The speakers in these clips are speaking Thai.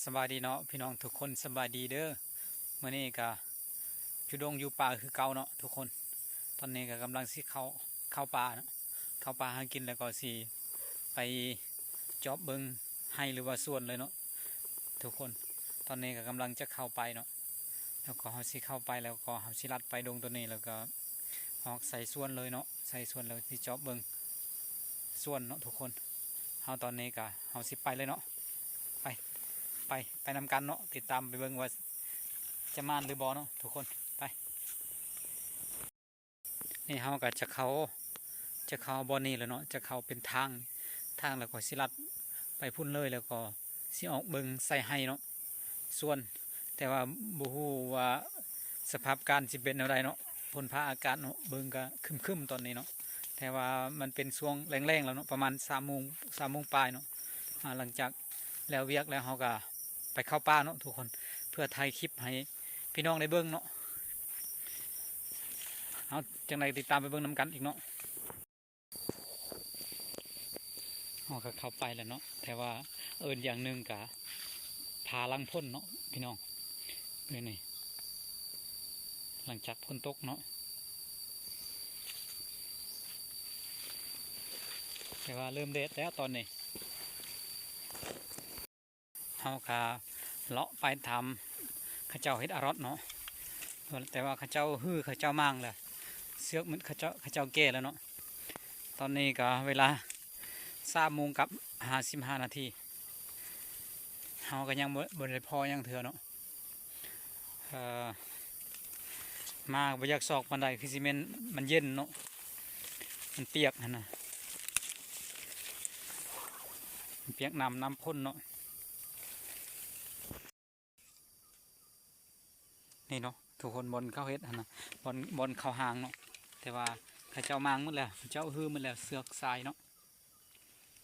สบายดีเนาะพี่น้องทุกคนสบายดีเด้อมื่อนี้ก็อยู่ดงอยู่ป่าคือเก่าเนาะทุกคนตอนนี้ก็กำลังสิเข้าป่าเนาะเข้าป่าหากินแล้วก็สิไปจอบเบิงให้หรือว่าส่วนเลยเนาะทุกคนตอนนี้ก็กำลังจะเข้าไปเนาะแล้วก็เฮาสิเข้าไปแล้วก็เฮาสิลัดไปดงตัวนี้แล้วก็ออกใส่ส่วนเลยเนาะใส่ส่วนแล้วสิจอบเบิงส่วนเนาะทุกคนเฮาตอนนี้ก็เฮาสิไปเลยเนาะไปนำกันเนาะติดตามไปเบิ่งว่าจะมานหรือบอเนาะทุกคนไปนี่เฮาก็จะเข้าบอนี่แล้วเนาะจะเข้าเป็นทางแล้วก็สิลัดไปพุ่นเลยแล้วก็สิออกเบิ่งใส่ให้เนาะส่วนแต่ว่าบ่ฮู้ว่าสภาพการสิเป็นอะไรเนาะฝนฟ้าอากาศเนาะเบิ่งก็ครึมๆตอนนี้เนาะแต่ว่ามันเป็นช่วงแรงๆแล้วเนาะประมาณ3 โมงปลายเนาะหลังจากแล้วเวียกแล้วเฮาก็ไปเข้าป่าเนาะทุกคนเพื่อถ่ายคลิปให้พี่น้องได้เบิ่งเนาะเอาจังไรติดตามไปเบิ่งนำกันอีกเนาะเฮาก็เข้าไปแล้วเนาะแต่ว่าอย่างหนึ่งกะพาลังพ่นเนาะพี่น้องนี่หลังจากพ่นตกเนาะแต่ว่าเริ่มเด็ดแล้วตอนนี้เฮาก็เลาะไปทำข้าเจ้าเฮ็ดอรสเนาะแต่ว่าข้าเจ้าข้าเจ้ามั่งแหละเสือกมันข้าเจ้าแก่แล้วเนาะตอนนี้ก็เวลา3 โมงกับ55 นาทีเฮาก็ยังบ่ได้พอยังเถื่อเนาะมาบ่อยากซอกปานใดคือสิแม่นมันเย็นเนาะมันเปียกหั่นน่ะมันเปียกน้ำพ่นเนาะนี่เนาะทุกคนบนเข้าเฮ็ดนะบนเข้าหางเนาะแต่ว่าข้าเจ้ามังหมดแล้วเจ้าหมดแล้วเสือกทรายเนาะ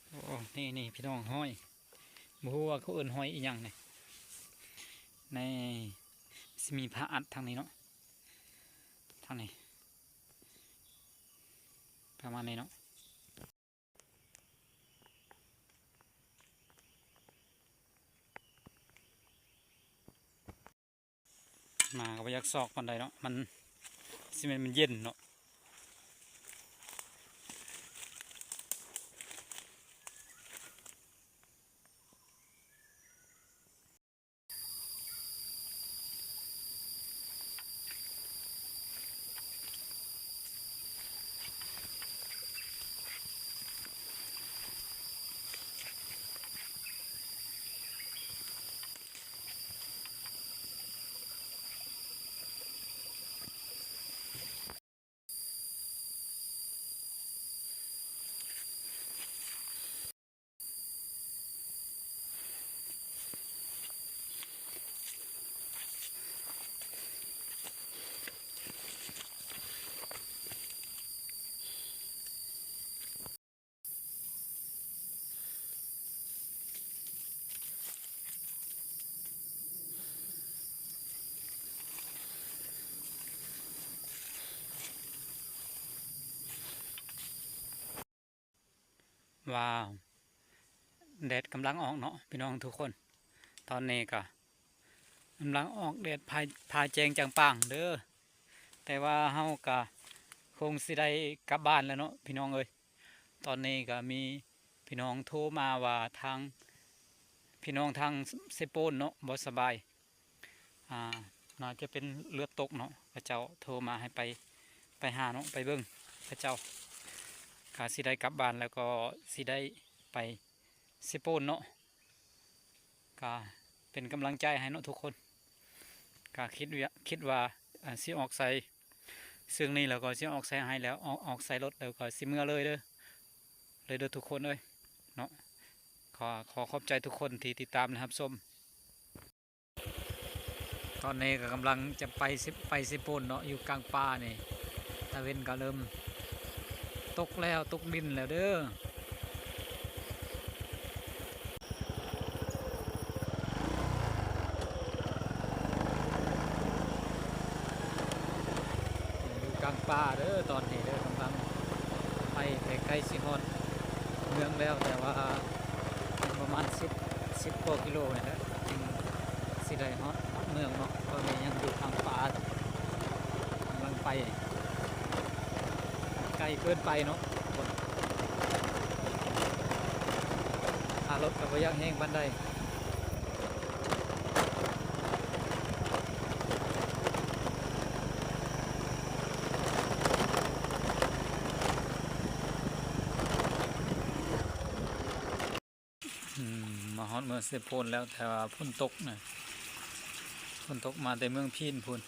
โอ้นี่พี่น้องห้อยบ่ฮู้ว่าเขาเอิ้นห้อยอีหยังนี่ในสิมีพระอัฐทางนี้เนาะทางนี้ประมาณนี้เนาะมาก็บ่อยากซอกปานใดเนาะมันสิมันเย็นเนาะว้าวแดดกำลังออกเนาะพี่น้องทุกคนตอนนี้ก็กำลังออกแดดพายแจงจังปังเด้อแต่ว่าเฮาก็คงสิได้กลับบ้านแล้วเนาะพี่น้องเอ้ยตอนนี้ก็มีพี่น้องโทรมาว่าพี่น้องทางเซโปนเนาะบ่สบายน่าจะเป็นเลือดตกเนาะพระเจ้าโทรมาให้ไปหาเนาะไปเบิ่งพระเจ้าก็สิได้กลับบ้านแล้วก็สิได้ไปเซโปนเนาะก็เป็นกำลังใจให้เนาะทุกคนก็คิดว่าสิออกใส่ซึ่งนี่แล้วก็สิออกใส่ให้แล้วออกใส่รถแล้วก็สิเมื่อเลยเด้อทุกคนเลยเนาะขอขอบใจทุกคนที่ติดตามนะครับส้มตอนนี้ก็กำลังจะไปเซโปนเนาะอยู่กลางป่านี่ตะเวนก็เริ่มตกแล้วตกดินแล้วเด้ออยู่กลางป่าเด้อตอนนี้เด้อกำลังไปใกล้สิฮอดเมืองแล้วแต่ว่าประมาณ10 กว่ากิโลนี่แหละจึง สิได้ฮอดเมืองเนาะตอนนี้ยังอยู่ทางป่ากำลังไปไกลเกินไปเนาะรถกับยังแห้งบันไดมาฮอดเมืองเซโปนแล้วแต่ว่าฝนตกนะฝนตกมาแต่เมืองพีนพุ่น